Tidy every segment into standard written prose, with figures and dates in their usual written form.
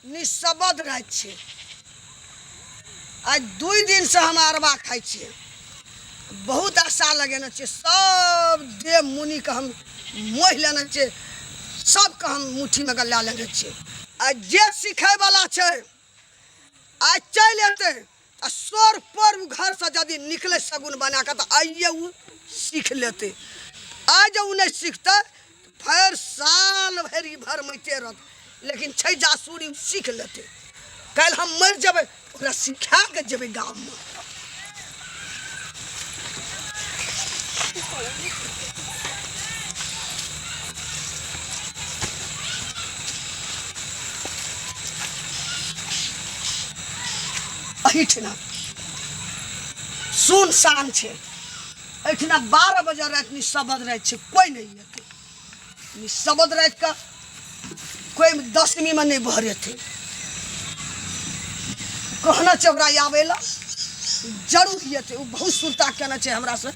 निशब्द रह छे। आज 2 दिन से हम अरबा खाई छे। बहुत आशा लगेने छे। सब देव मुनि के हम मोह लेने छे। सबके हम मुट्ठी में ला लेने छे। आज जे सीखे वाला छे आज चल अते। 100 पर्व घर से यदि निकले सगुन बना के तो आइए वो सीख लेते। आज वो नहीं सीखते फिर साल भरी भर मैते रहत। लेकिन छै जासूरी सीख लेते। कल हम मर जब ओकरा सिखा के जब गाँव में। अहिठना सुनसान छे। अहिठना 12 बजे रात निशब्द रह छे। कोई नहीं है निशब्द रात का कोई 10वीं में नहीं भरे थे। कहना चे ओकरा आवेला जरूर ये थे। वो बहुत सुनता कहना चे हमरा से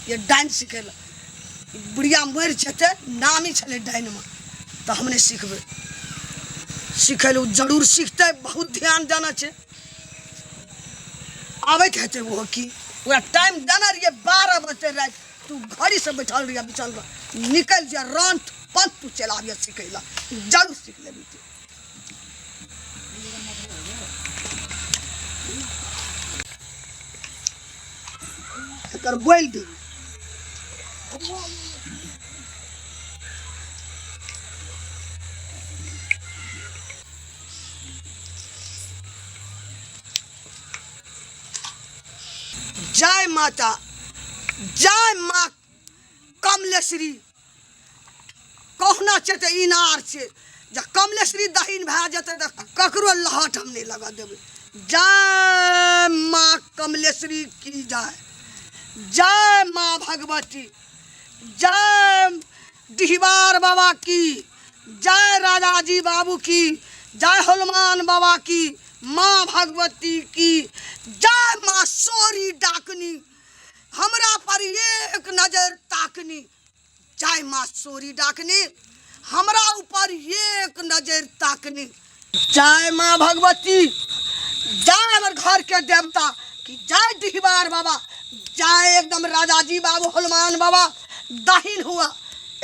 ये डाइन सिखेला। बुढ़िया मर जेते नाम ही छले डाइन में तो हमने सीखबे। सीखे जरूर सीखते। बहुत ध्यान देना चे। आवे कहते वो कि पूरा टाइम देना रही 12 बजे रात। तू घड़ी से बैठल रही बिछल पर निकल जा रंत पंथ तू चलाविया सिखेला जरूर सीख लेबी तू। एकर बोल दी जय माता जय माँ कमलेश्वरी। कहना चे तो इनार छे जब कमलेश्वरी दहीन भै जते तो ककरो लहट हम नहीं लगा देवे। जय माँ कमलेश्वरी की जय। जय माँ भगवती। जय डिहबार बाबा की। जय राजाजी बाबू की। जय हनुमान बाबा की। माँ भगवती की जय। माँ सोरी डाकनी हमरा पर एक नजर ताकनी। जय माँ सोरी डाकनी हमरा ऊपर एक नजर ताकनी। जय माँ भगवती। जय हमर घर के देवता की। जय डिहबार बाबा। जय एकदम राजाजी बाबू हनुमान बाबा दहीन हुआ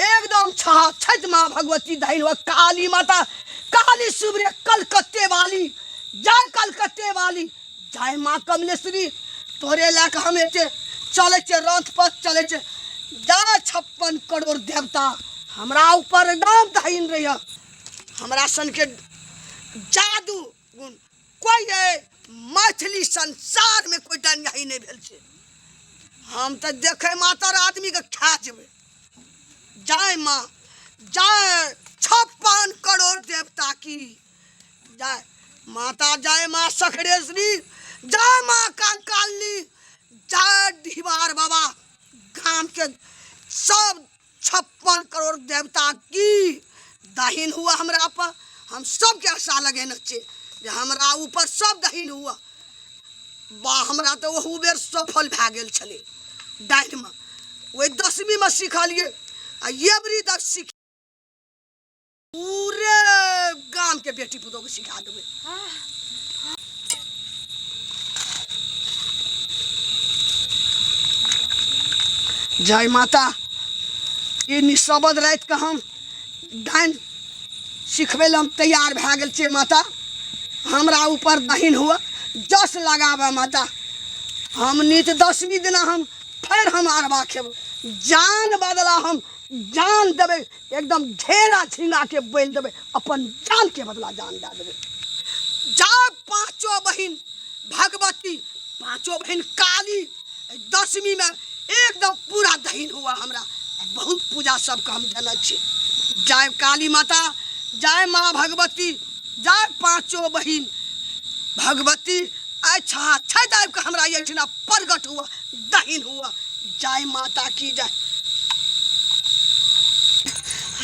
एकदम छठ। माँ भगवती दहीन हुआ। काली माता काली सुब्रे कलकत्ते वाली। जय कलकत्ते वाली। जय माँ कमलेश्वरी तोरे लाके हम चले चे रथ पर चले चे। जय 56 करोड़ देवता हमरा ऊपर एकदम दहीन रही। हमरा सन के जादू गुण कोई मैथिली संसार में कोई डंगाई नहीं भेल छे। हम तो देखे मातर आदमी के खा जेबे। जय माँ। जय 56 करोड़ देवता की जय माता। जय माँ सखरेश्वरी। जय माँ कंकाली। जय डिहबार बाबा गांव के सब 56 करोड़ देवता की दहीन हुआ हमरा पर। हम सब के आशा लगे न चे हमरा ऊपर सब दहीन हुआ। बा हमरा तो वह बेर सफल भै गेल छले डाइन में। वही 10वीं में सीखलिए ये बरी तक सीख पूरे गांव के बेटी पुतों को सिखा देवे। जय माता। ये निशब्द रात का हम डाइन सिखबे हम तैयार भै गेल छे माता। हमरा ऊपर दहीन हुआ जस लगावे माता। हम नित 10वीं दिन हम फिर हम अरबा खेब। जान बदला हम जान देवे एकदम घेरा झिंगा के बोल देवे। अपन जान के बदला जान दे देवे। जब 5 बहिन भगवती 5 बहिन काली 10वीं में एकदम पूरा दहीन हुआ हमरा। बहुत पूजा सबके हम देने छी। जय काली माता। जय माँ भगवती। जय 5 बहिन भगवती। अच्छा टाइप का हमरा ये प्रगट हुआ दहीन हुआ। जय माता की जय।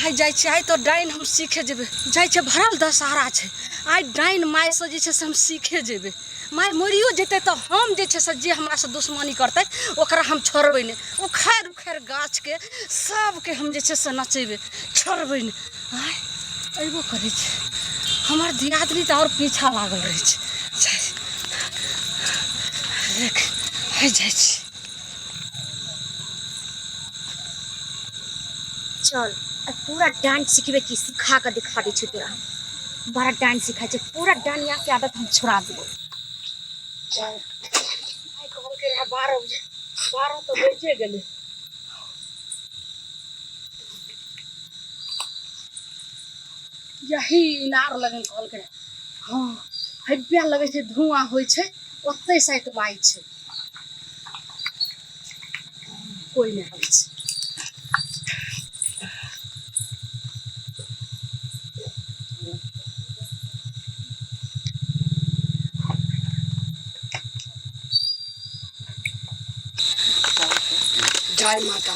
आइ जाइ छै। आइ तो डाइन हम सीखे जेबे। जाइ छै भरल दशहरा छै। आइ डाइन माय से जे छै से हम सीखे जेबे। माय मरियो जेते तो हम जे छै से जे हमरा से दुश्मनी करते ओकरा हम छोड़बै ने। उखाड़ उखाड़ गाछ के सब के हम जे छै से नचेबे छोड़बै ने। आइ अइबो करै छै। हमार दियादनी तो और पीछा लागल रहे छै। देख है जाइ छी। चल अब पूरा डांस सीखबे की सिखा के दिखा दी छी तोरा। बड़ा डांस सिखा छै, पूरा डांडिया के आदत हम छोड़ा देबो। चल आई कहल के 12 बजे 12 तो बजे गेले। यही इनार लगन कहल के हाँ हब्या लगे छै, धुआं होइ छै, ओते साइड बाई छै, कोई नहीं आबै छै। जय माता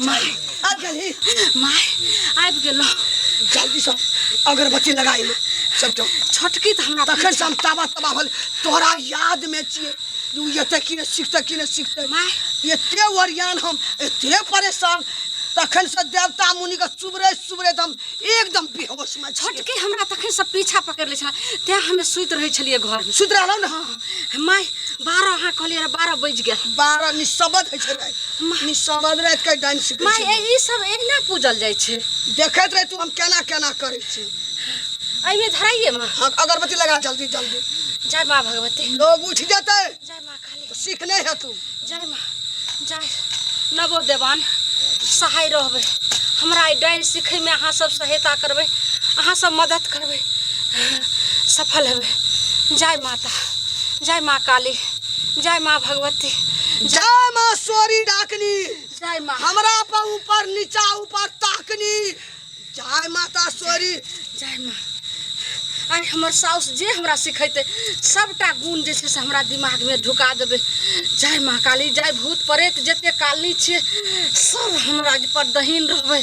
माय आ गेली माय आबि गेलो। जल्दी से अगरबत्ती लगाई लो सब जो छोटकी तो हमरा तखन से हम ताबा तबा भल तोहरा याद में छिए। तू एते कि ने सीखते माय एते वरियान हम एते परेशान तखन से देवता मुनि के सुबरे हम एकदम बेहोश में छिए। छोटकी हमरा तखन से पीछा पकड़ ले छला, ते हमें सुत रहे छलिए घर में। सुत रहलौ न माय 12 अहाँ कहलिए 12 बज गेल। 12 निशब्द है छै निशब्द रात के डांस सीखै माय छै। ई सब एना पूजल जाय छै। देखैत रह तू हम केना करै छी। आई में धराइए मां अगरबत्ती लगा जल्दी जल्दी। जय मां भगवती। लोग उठ जाते जय मां काली। तो सीखने है तू। जय मां जय नवो देवान सहाय रहबे। हमरा ई डांस सीखे में अहाँ सब सहायता करबे, अहाँ सब मदद करबे, सफल हेबे। जय माता, जय मां काली, जय मां भगवती, जय मां सोरी डाकनी। जय मां हमरा पर ऊपर नीचा ऊपर ताकनी। जय माता सोरी। जय मां। आई हमर साउस जे हमरा सिखैते सबटा गुण जे छै से हमरा दिमाग में ढुका देबे। जय मां काली, जय भूत प्रेत जते काली छै सब हमरा पर दहीन रहबे।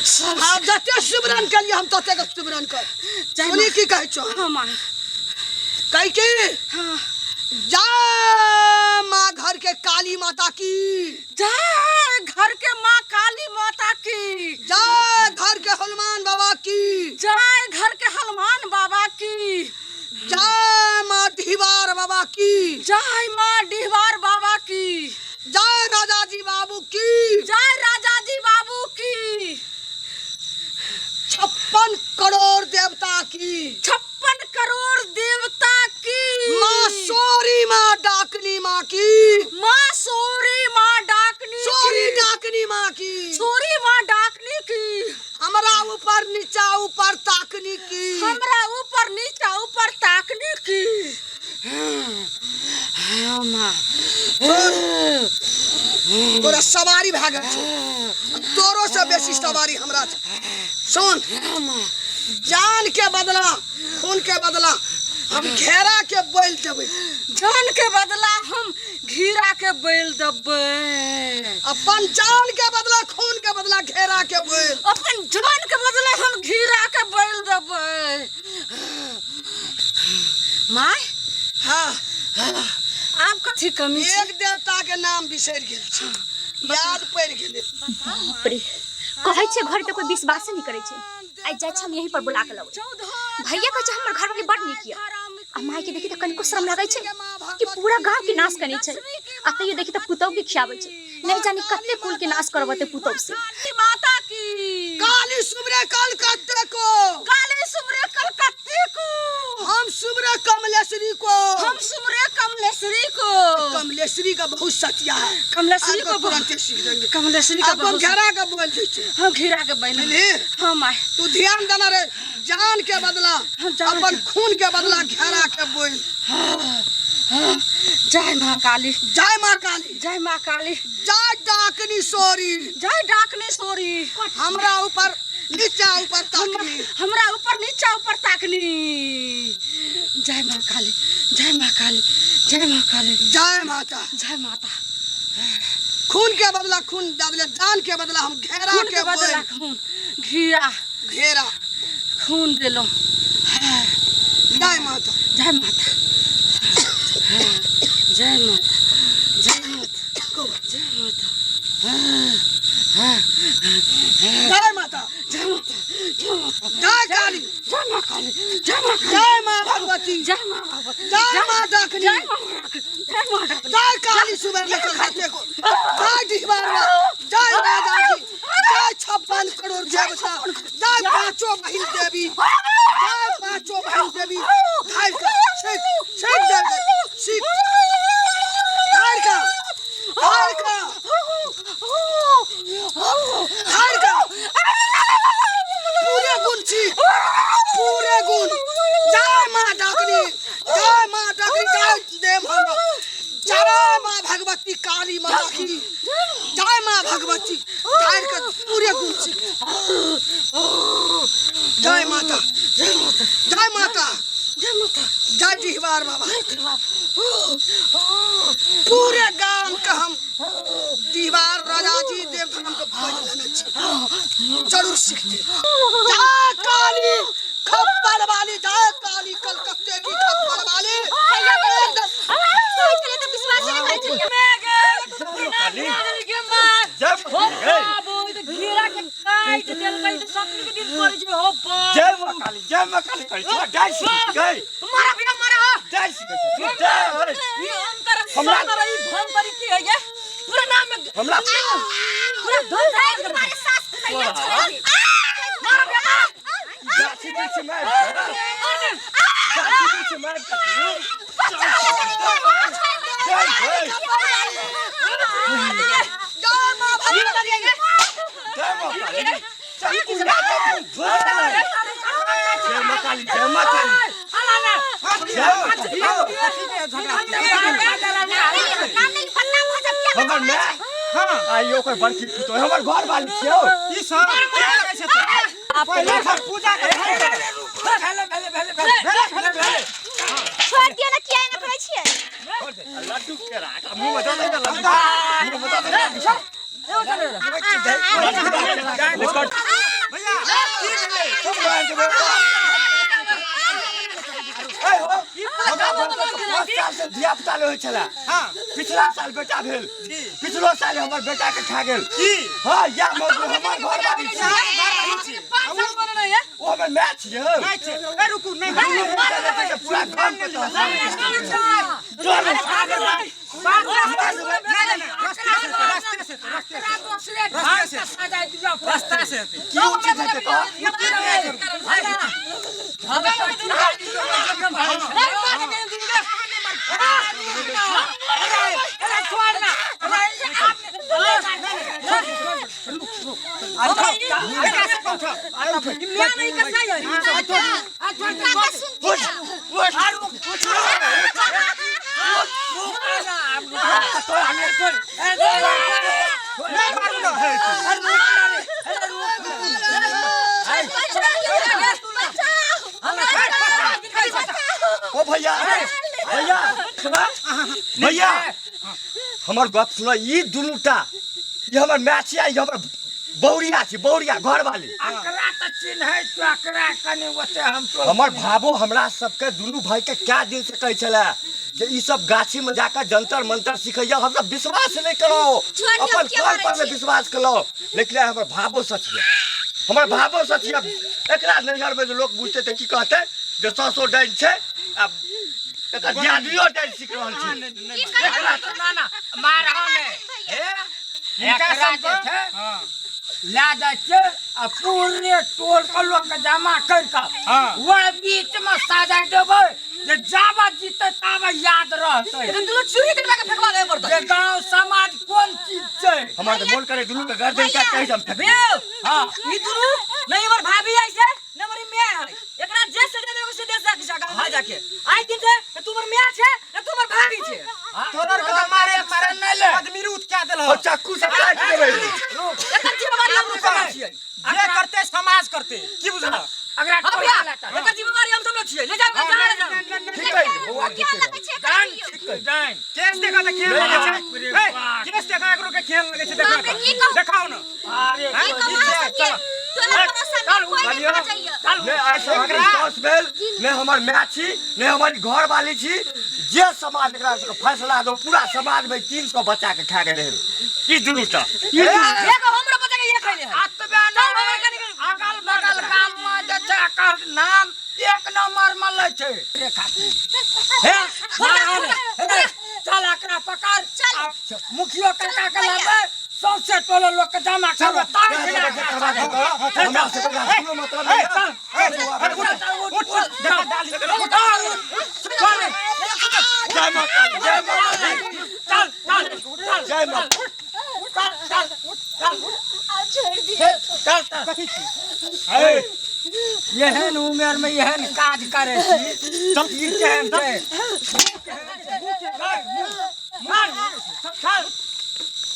सब आप जते सुमरन के लिए हम तते के सुमरन कर। जय सुनी मां। की कहै छौ हाँ मां कह के हाँ। जय मां घर के काली माता की। जय घर के माँ काली माता की। जय घर के हनुमान बाबा की। जय घर के हनुमान बाबा की। जय मां डिहवार बाबा की। जय माँ डिहवार बाबा की। जय राजा जी बाबू की। जय राजा जी बाबू की। 56 करोड़ देवता की। 56 करोड़ देवता की। मां सोरी मां डाकनी मां की। माँ सोरी माँ डाकनी सोरी की। डाकनी मां की। सोरी माँ डाकनी की। हमरा ऊपर नीचा ऊपर ताकनी की। हमरा ऊपर नीचा ऊपर ताकनी की। हाँ माँ तोरा सवारी भाग तोरो से बेसी सवारी हमरा छै। सुन जान के बदला खून के बदला हम घेरा के बोल देबै। जान के बदला हम घीरा के बैल देबै। अपन जान के बदला खून के बदला घेरा के बोल। अपन जान के बदला हम घीरा के बैल देबै। माय हाँ आप कथी कमी छै? एक देवता के नाम बिसर गेल छै, याद पड़ गेलै। बाप रे कहै छै घर पे कोई विश्वास नहीं करे छै। आई जाय छै हम यहीं पर बुला के लबै। भैया कहै छै हमर घर वाली बड़ नीक य। आ माय के देखी त कनिको शर्म लागै छै कि पूरा गांव के नाश करै छै। आ तइयो देखी त पुतौ के खियाबै छै। नहीं जानी कते कुल के नाश करबते पुतौ से। माता की काली सुमरे कलकत्ते को। काली सुमरे कलकत्ते को। हम सुमरे कमलेश्वरी को। हम सुमरे कमलेश्वरी को। कमलेश्वरी का बहुत सत्या है। कमलेश्वरी को तुरंत सीख देंगे। कमलेश्वरी का अब हम बहुत घेरा के बोल दै छै। हम घीरा के बैल बुझली? हाँ माय तू ध्यान देना रे। जान के बदला जान अपन खून के बदला घेरा के बोल। जय माँ काली, जय मां काली। जय माँ काली, जय डाकनी सोरी। जय डाकनी सोरी। हमरा ऊपर नीचा ऊपर ताकनी। हमरा ऊपर नीचा ऊपर ताकनी। जय माँ काली, जय माँ काली, जय माँ काली, जय माता। जय माता। खून के बदला खून बदले जान के बदला हम घेरा खून के के बदला बोल। खून घीरा घेरा खून दिलो। जय माता। जय माता, जय माता, जय माता, जय माता, जय माता। जय माता, जय माता, जय काली। जय माँ काली, जय माँ भगवती, जय माँ भगवती, जय माँ डाकनी, जय माँ डाकनी, जय माँ डाकनी, जय काली सुबह लेकर खाते को, जय डिहबारवा, जय राजा जी, जय 56 करोड़ देवता, जय पांचों बहिन देवी, जय पांचों बहिन देवी, धार का शेख दे सीख धार का पूरे गुण सीख, पूरे गुण। जय माँ डाकनी, जय माँ डाकनी, जय देव हम, जय माँ भगवती काली माता की, जय माँ भगवती, धार का पूरे गुण सीख। जय माता, जय माता, जय माता, जय माता, जय डिहबार बाबा। पूरे गांव का हम डिहबार राजा जी देव धर्म को जरूर सीखते। जय काली खप्पर वाली, जय काली कलकत्ते की खप्पर वाली। जय मां काली करी छो डाई सीख गई मारा बिना मारा हो डाई सीख गई जय ये अंतर हमरा ई भन करी की है ये पूरा नाम में हमरा पूरा धन है तुम्हारे सास भैया छोड़ मारा बिना जाची बीच में जाची बीच में आइयो कोई बड़की तो हमर घर वाली छियो ई सब कैसे तो आप पहले पूजा के भेले छोड़ दिया ना किया ना करे छिए लड्डू के राख मुंह में दे लड्डू मुंह में दे धिया पुता ले छला पिछला साल बेटा भेल पिछलो साल हमर बेटा के खा गेल हां या हमर घर वाली छी ओ में मैच ए रुकू नहीं पूरा काम के रास्ता से क्यों चीज है तो ओ भैया भैया भैया हमर गप सुनो ई दुनुटा ये हमर मैच है ये हमर बौरिया छी बौरिया घर वाली अकरा त चिन्ह है तो अकरा कने ओते हम तो हमर भाबो हमरा सबके दुनू भाई के क्या दिन से कहै छला जे ई सब गाछी में जाकर जंतर मंतर सिखैया हम सब विश्वास नहीं करो अपन कान पर में विश्वास करो लेकिन हमर भाबो सच है हमर भाबो सच है एकरा नगर में जो लोग पूछते थे की कहते जे 100 डाइन छै अब एकर जादुओ डाइन सीख रहल छी एकरा तो ना ना मारहो ने हे एकरा जे छै ला जा छै आ पूरे टोल के लोग के जमा कर के वो बीच में साजा देबै जे जाबा जीते ताबा याद रहतै दुनु चूड़ी के लगा फेकवा दे पड़ता जे गांव समाज कोन चीज छै हमार तो मन करे दुनू के गर्दन काट के हम फेंक बेव हां ई दुनु नहीं हमर भाभी ऐसे न मरी मैं है एकरा जे से दे देबो से दे सक जा गांव जाके आई दिन से तुमर मैं छे न तुमर भाभी छे तोरर के मारे मारे नै ले आदमी रूट क्या देल और चाकू से काट देबै एकर जिम्मेवारी हम सब छियै जे करते समाज करते की बुझला अगरा हां भैया एकर जिम्मेवारी हम सब छियै ले जाओ ठीक है बउआ क्या लगे छे डान डान केस देखा त खेल लगे छै केस देखा एकरो के खेल लगे छै देखा देखाओ न अरे की कमा सके तोला कोनो सामने कोई नहीं चाहिए ने ऐसा विश्वास भेल ने हमर माय छी ने हमर घर वाली छी जे समाज एकरा से फैसला दो पूरा समाज में 300 बच्चा के खा गेल ई दुनुटा देखो हमरा बच्चा के ये खैले है अतबे ना अगल बगल गाम में जे छै एकर नाम एक नंबर मले छे रे खातिर हे मारहन हे चल एकरा पकड़ चल मुखियो काका के लाबे सबसे टोलो लोग के जमा करबे तार हमरा से कोनो मतलब नहीं जय माता चल चल चल जय माता चल यहन उम्र में यहन काज करे छी चल ई केहन छै मार चल